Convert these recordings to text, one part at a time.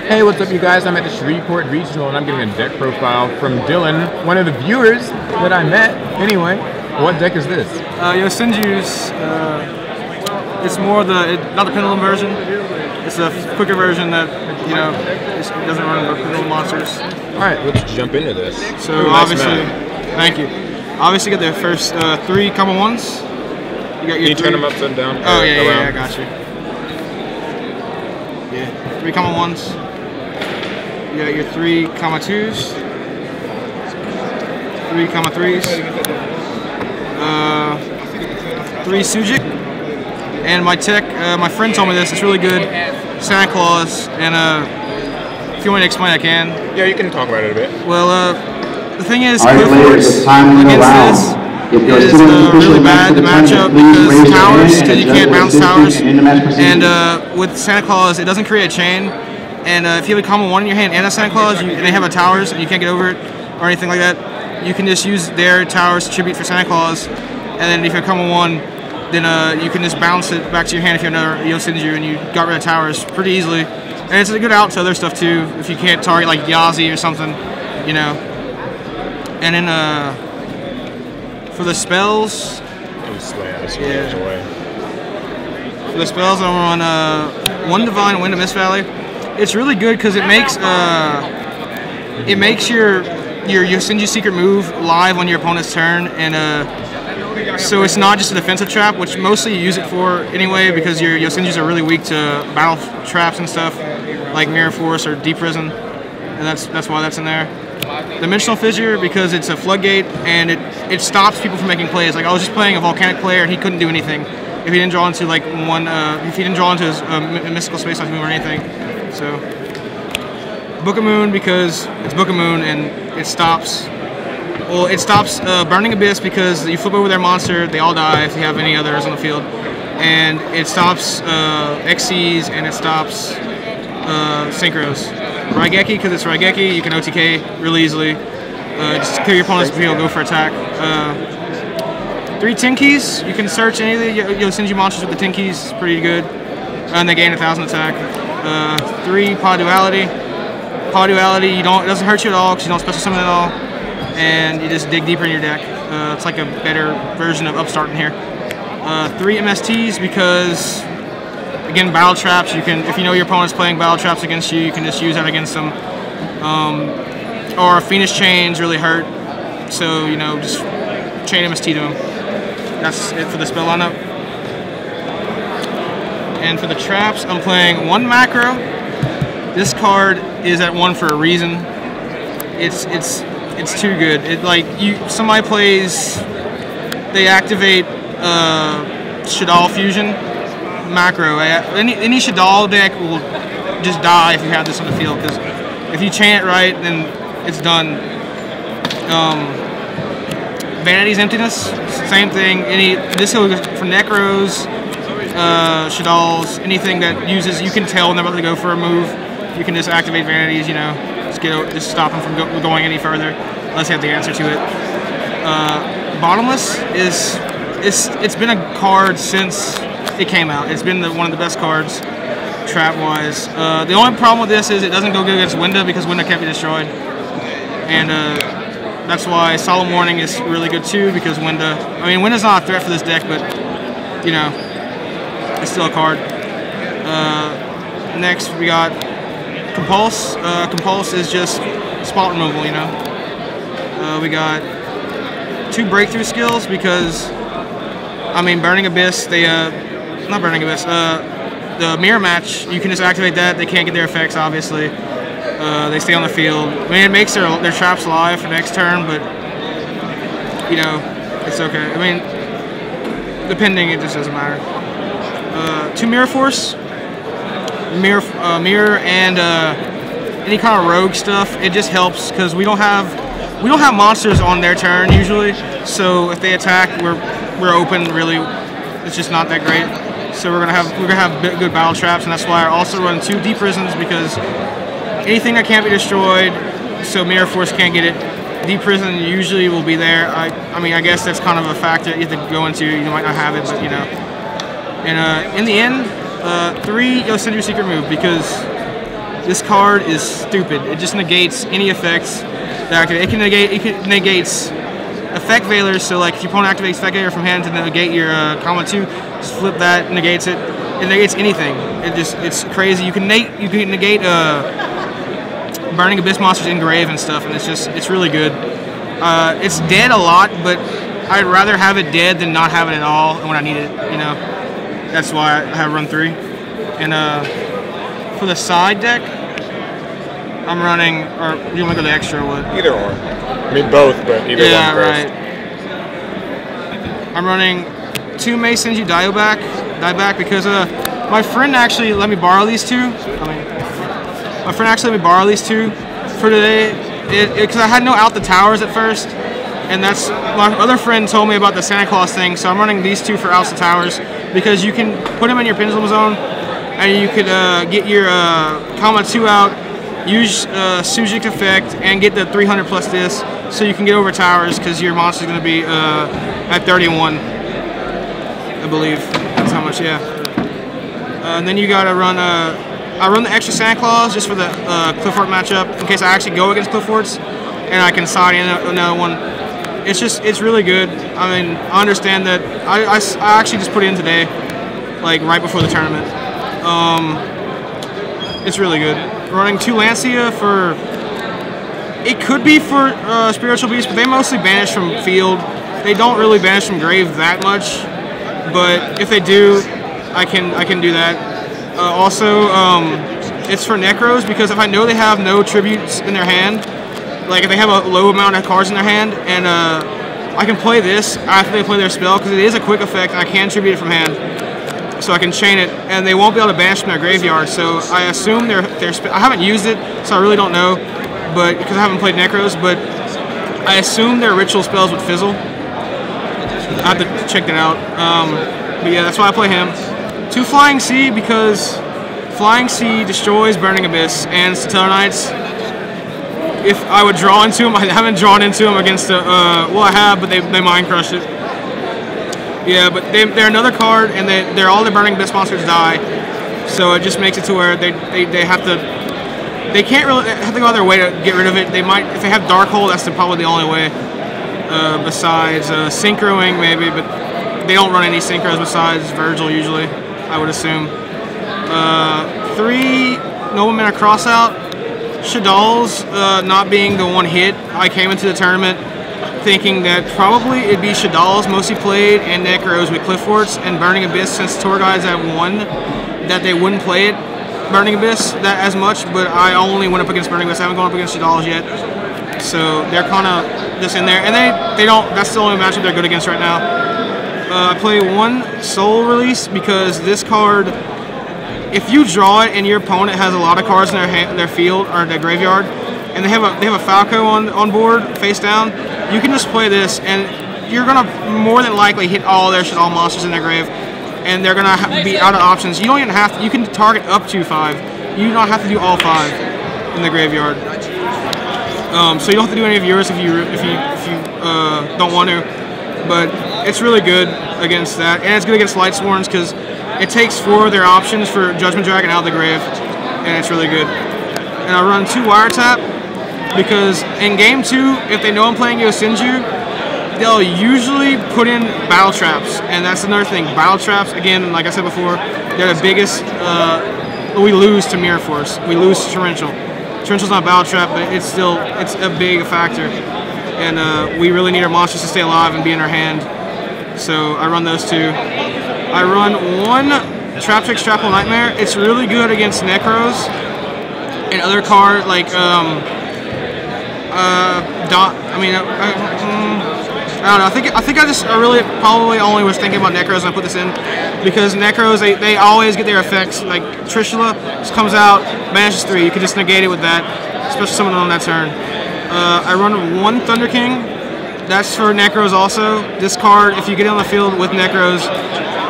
Hey, what's up, you guys? I'm at the Shreveport Regional, and I'm getting a deck profile from Dylan, one of the viewers that I met. Anyway, what deck is this? Yosenju's. It's more not the pendulum version. It's a quicker version that it doesn't run the pendulum monsters. All right, let's jump into this. So nice obviously, thank you. Obviously, you got the first 3 common ones. You got your Can you turn them upside down? Oh yeah, I got you. Yeah, 3 common ones. You got your 3 comma 2s, 3 comma 3s, 3 Sujik, and my tech. My friend told me this. It's really good. Santa Claus, and if you want me to explain, I can. Yeah, you can talk about it a bit. Well, the thing is, Cliff Force against this is really bad to match up because towers, because you can't bounce towers, and with Santa Claus, it doesn't create a chain. And if you have a common 1 in your hand and a Santa Claus, and they have a towers and you can't get over it or anything like that, you can just use their towers to tribute for Santa Claus. And then if you have a common 1, then you can just bounce it back to your hand if you have another Yosenju, and you got rid of towers pretty easily. And it's a good out to other stuff too, if you can't target like Yazi or something, you know. And then for the spells, for the spells, I'm on 1 Divine Wind of Mist Valley. It's really good because it makes your Yosenju secret move live on your opponent's turn, and so it's not just a defensive trap, which mostly you use it for anyway, because your Yosenjus are really weak to battle traps and stuff like Mirror Force or Deep Prison, and that's why that's in there. Dimensional Fissure, because it's a floodgate and it stops people from making plays. Like I was just playing a volcanic player and he couldn't do anything if he didn't draw into like if he didn't draw into his mystical space move or anything. So Book of Moon, because it's Book of Moon and it stops. Well, it stops Burning Abyss because you flip over their monster, they all die if you have any others on the field, and it stops XCs and it stops Synchros. Raigeki, because it's Raigeki, you can OTK really easily. Just clear your opponent's field, go for attack. 3 Tenkeys, you can search any of the Yosenju monsters with the Tenkeys, it's pretty good. And they gain 1,000 attack. 3 Pod Duality. Pod Duality, it doesn't hurt you at all because you don't special summon at all. And you just dig deeper in your deck. It's like a better version of Upstart in here. 3 MSTs, because again, battle traps, you can, if you know your opponent's playing battle traps against you, you can just use that against them. Or Phoenix Chains really hurt, so just chain MST to them. That's it for the spell lineup. And for the traps, I'm playing 1 macro. This card is at 1 for a reason. It's too good. Somebody plays, they activate Shadal Fusion macro. Any Shadal deck will just die if you have this on the field, because if you chain it right, then it's done. Vanity's Emptiness, same thing. This will go for Necros, Shadals, anything that uses, you can tell when they're about to go for a move. You can just activate Vanities, just stop them from going any further, unless you have the answer to it. Bottomless it's been a card since it came out. It's been one of the best cards, trap-wise. The only problem with this is it doesn't go good against Winda, because Winda can't be destroyed. And that's why Solemn Warning is really good too, because Winda's not a threat for this deck, but, it's still a card. Next, we got Compulse. Compulse is just spot removal, we got 2 breakthrough skills, because, Burning Abyss, not Burning Abyss, the Mirror Match, you can just activate that. They can't get their effects, obviously. They stay on the field. It makes their traps live for next turn, but, it's okay. Depending, it just doesn't matter. 2 Mirror Force. Mirror and any kind of rogue stuff, it just helps, because we don't have monsters on their turn usually, so if they attack, we're open. Really, it's just not that great. So we're gonna have good battle traps, and that's why I also run 2 Deep Prisons, because anything that can't be destroyed, so Mirror Force can't get it. Deep Prison usually will be there. I guess that's kind of a factor you have to go into. You might not have it, but And in the end, 3 Yosenju secret move, because This card is stupid. It just negates any effects that activate. It negates effect veilers. So like if your opponent activates effect veiler from hand to negate your comma 2, just flip that, negates it. It negates anything. It's crazy. You can negate Burning Abyss monsters in grave and stuff, and it's really good. It's dead a lot, but I'd rather have it dead than not have it at all when I need it. You know, that's why I have run 3. And for the side deck, I'm running. Or you want to go the extra or what? Either or. I mean both, but either one first. Right. I'm running 2 Yosenju dieback because my friend actually let me borrow these 2. My friend actually let me borrow these 2 for today because I had no out the towers at first, and that's my other friend told me about the Santa Claus thing. So I'm running these 2 for out the towers because you can put them in your pendulum zone, and you could get your comma 2 out, use Sujik effect, and get the 300 plus this, so you can get over towers because your monster's going to be at 31, I believe. That's how much, yeah. And then you got to run. I run the extra Santa Claus just for the Clifford matchup in case I actually go against Cliffords, and I can side in another one. It's really good. I mean, I understand that. I actually just put it in today, like right before the tournament. It's really good. Running 2 Lancia for. It could be for Spiritual Beast, but they mostly banish from field. They don't really banish from grave that much, but if they do, I can do that. Also, it's for Necros because if I know they have no tributes in their hand, like if they have a low amount of cards in their hand, and I can play this after they play their spell because it is a quick effect and I can tribute it from hand, so I can chain it, and they won't be able to banish from their graveyard. So I assume I haven't used it, so I really don't know, but because I haven't played Necros, but I assume their ritual spells would fizzle. I have to check that out. But yeah, that's why I play him. 2 Flying Sea because Flying Sea destroys Burning Abyss and Stellar Knights. If I would draw into them, I haven't drawn into them against the. Well, I have, but they mind crushed it. Yeah, but they're another card, and they're all the Burning Abyss monsters die, so it just makes it to where they have to. They can't really have to go out of their way to get rid of it. They might, if they have Dark Hole, that's probably the only way. Besides synchroing maybe, but they don't run any synchros besides Virgil usually, I would assume. 3 Noblemen of Crossout. Shadal's not being the one hit. I came into the tournament thinking that probably it'd be Shadal's mostly played and Necros with Clifforts and Burning Abyss, since tour guides have won, that they wouldn't play it Burning Abyss that as much, but I only went up against Burning Abyss. I haven't gone up against Shadal's yet. So they're kind of just in there, and they don't. That's the only matchup they're good against right now. I play 1 Soul Release because this card, if you draw it and your opponent has a lot of cards in their field or their graveyard, and they have a Falco on board face down, you can just play this, and you're gonna more than likely hit all their Shadal monsters in their grave, and they're gonna be out of options. You don't even have to. You can target up to 5. You don't have to do all 5 in the graveyard. So you don't have to do any of yours if you don't want to, but it's really good against that, and it's good against Lightsworns because it takes 4 of their options for Judgment Dragon out of the grave, and it's really good. And I run 2 Wiretap because in game 2, if they know I'm playing Yosenju, they'll usually put in Battle Traps, and that's another thing. Battle Traps, again, like I said before, they're the biggest. We lose to Mirror Force. We lose to Torrential. Torrential's not a Battle Trap, but it's a big factor, and we really need our monsters to stay alive and be in our hand. So I run those 2. I run 1 Trap Trick Strapple Nightmare. It's really good against Necros and other cards like I don't know. I think I really probably only was thinking about Necros when I put this in, because Necros they always get their effects. Like Trishula just comes out, banishes 3. You can just negate it with that, especially someone on that turn. I run 1 Thunder King. That's for Necros also. This card, if you get on the field with Necros,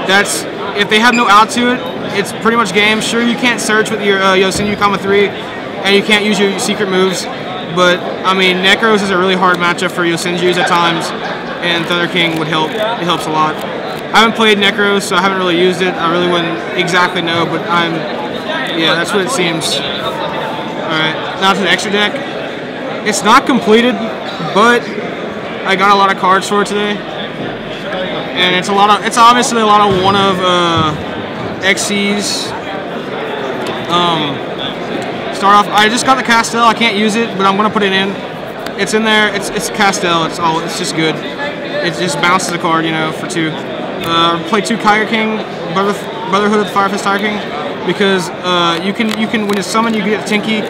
that's if they have no out to it, it's pretty much game. Sure, you can't search with your Yosenju comma 3, and you can't use your secret moves. But I mean, Necros is a really hard matchup for Yosenjus at times, and Thunder King would help. It helps a lot. I haven't played Necros, so I haven't really used it. I really wouldn't exactly know, but yeah, that's what it seems. now to the extra deck. It's not completed, but I got a lot of cards for it today, and it's obviously a lot of one of XCs. Start off. I just got the Castell. I can't use it, but I'm gonna put it in. It's in there. It's Castell. It's just good. It just bounces the card, you know, for 2. Play 2 Tiger King, Brotherhood of the Firefist Tiger King, because you can when you summon you get Tinky,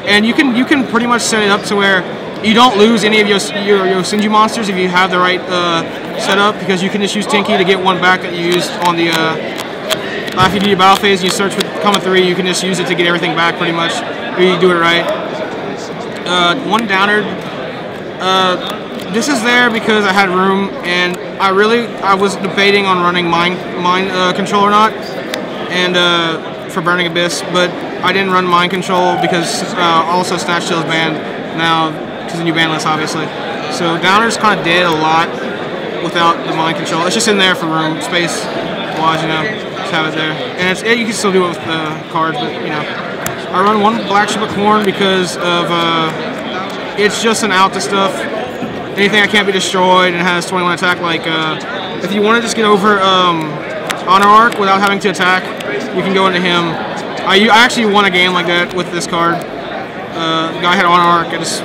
and you can pretty much set it up to where you don't lose any of your Yosenju monsters if you have the right setup, because you can just use Tinky to get one back that you used on the. After you do your battle phase, you search with Common 3. You can just use it to get everything back, pretty much. If you do it right. 1 Downard. This is there because I had room, and I was debating on running Mind Control or not, and for Burning Abyss, but I didn't run Mind Control because also Snatch Tail is banned now because the new ban list, obviously. So Downard's kind of dead a lot without the Mind Control. It's just in there for room space wise, you know. Just have it there, and you can still do it with the cards, but you know. I run 1 Black Ship of Corn because of it's just an out to stuff. Anything that can't be destroyed and has 21 attack, like if you want to just get over Honor Arc without having to attack, you can go into him. I actually won a game like that with this card. The guy had Honor Arc. I just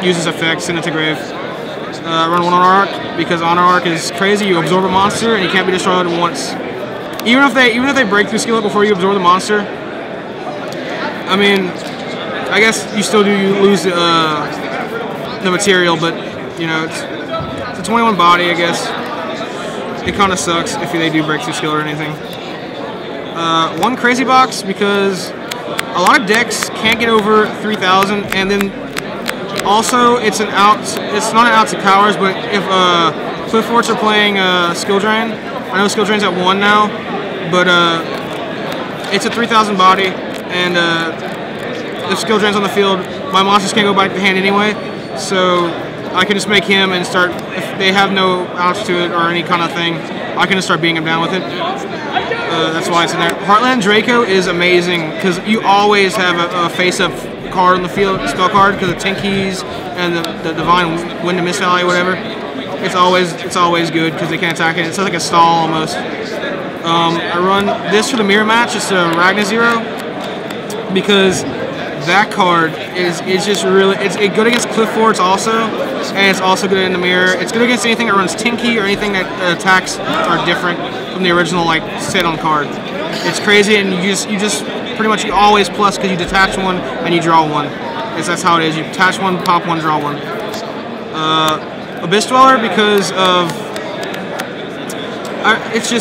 use his effect, send it to grave. Run 1 Honor Arc because Honor Arc is crazy. You absorb a monster and he can't be destroyed once. Even if they break through skill it before you absorb the monster. I mean, I guess you still lose the material, but you know it's a 21 body. I guess it kind of sucks if they do break through skill or anything. 1 Crazy Box because a lot of decks can't get over 3,000, and then also it's an out. It's not an out to powers, but if Cliff Forts are playing Skill Drain, I know Skill Drain's at 1 now, but it's a 3,000 body. And if Skill Drain's on the field, my monsters can't go back to hand anyway, so I can just make him and start, if they have no outs to it or any kind of thing, I can just start beating him down with it. That's why it's in there. Heartland Draco is amazing, because you always have a face-up card on the field, spell card, because of Tinkies and the Divine Wind and Mist Valley, whatever. It's always good, because they can't attack it. It's like a stall, almost. I run this for the mirror match. It's a Ragnar Zero, because that card is just really, it's good against Cliff Forts also, and it's also good in the mirror. It's good against anything that runs Tinky or anything that attacks are different from the original like set on card. It's crazy, and you just pretty much you always plus because you detach 1 and you draw 1. That's how it is. You detach 1, pop 1, draw 1. Abyss Dweller because of it's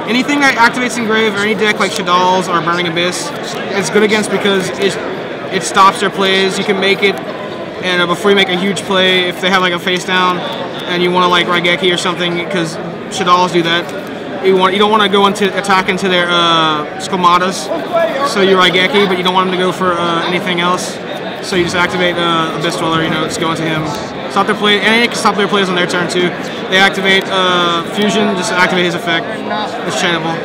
anything that activates Engrave or any deck like Shadal's or Burning Abyss. It's good against because it stops their plays. You can make it, and before you make a huge play, if they have like a face down and you want to like Raigeki or something, because Shadal's do that. You don't want to go into attack into their Skomatas, so you Raigeki, but you don't want them to go for anything else. So you just activate Abyss Dweller. You know, just go into him. Stop their play, and it can stop their plays on their turn too. They activate Fusion, just activate his effect. It's chainable.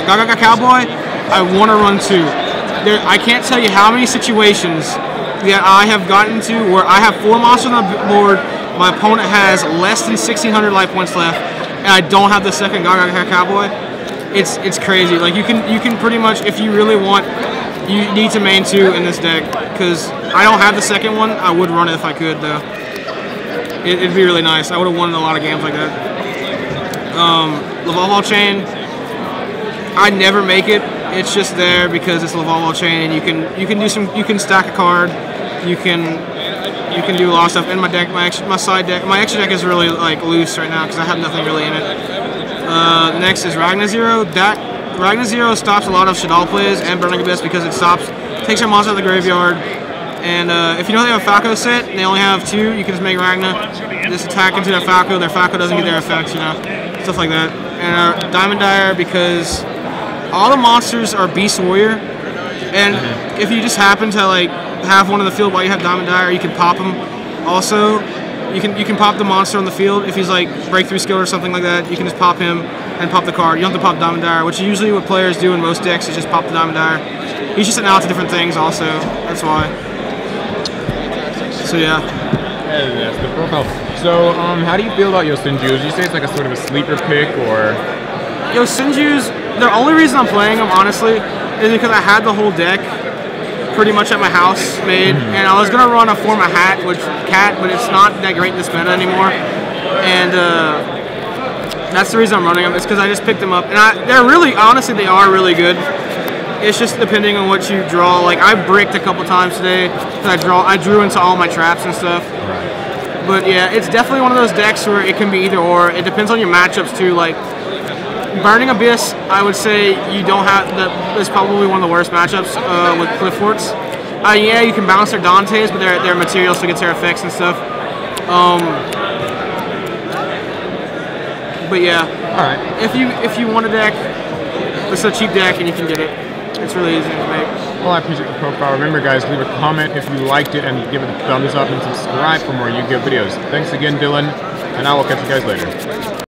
Gaga Cowboy, I want to run 2. I can't tell you how many situations that I have gotten to where I have 4 monsters on the board, my opponent has less than 1,600 life points left, and I don't have the second Gaga Cowboy. It's crazy. Like you can pretty much, if you really want, you need to main 2 in this deck, because I don't have the second one. I would run it if I could though. It'd be really nice. I would have won a lot of games like that. Lavalval Chain, I never make it. It's just there because it's Lavalval Chain, and you can stack a card. You can do a lot of stuff. And my side deck, my extra deck is really like loose right now because I have nothing really in it. Next is Ragnar Zero. That Ragnar Zero stops a lot of Shadal plays and Burning Abyss because it takes our monster out of the graveyard. And if you know they have a Falco set, and they only have 2, you can just make Ragnar, just attack into their Falco doesn't get their effects, you know, stuff like that. And Diamond Dire because all the monsters are Beast Warrior, and if you just happen to like have one in the field while you have Diamond Dire, you can pop him. Also, you can pop the monster on the field if he's like breakthrough skill or something like that. You can just pop him and pop the card. You don't have to pop Diamond Dire, which is usually what players do in most decks is just pop the Diamond Dire. He's just an out to different things also. That's why. So yeah. That's the profile. So, how do you feel about Yosenju? Would you say it's like a sort of a sleeper pick, or? Yosenju's, the only reason I'm playing them, honestly, is because I had the whole deck pretty much at my house made, and I was gonna run a form of cat, but it's not that great in this meta anymore, and that's the reason I'm running them. It's because I just picked them up, and they're really, honestly, they are really good. It's just depending on what you draw. Like I bricked a couple times today because I drew into all my traps and stuff. But yeah, it's definitely one of those decks where it can be either or. It depends on your matchups too. Like Burning Abyss, I would say you don't have is probably one of the worst matchups with Cliff Forts. Yeah, you can bounce their Dantes, but their material still gets their effects and stuff. But yeah, all right. If you want a deck, it's a cheap deck and you can get it. It's really easy to make. Well, I appreciate the profile. Remember, guys, leave a comment if you liked it and give it a thumbs up and subscribe for more Yu-Gi-Oh videos. Thanks again, Dylan, and I will catch you guys later.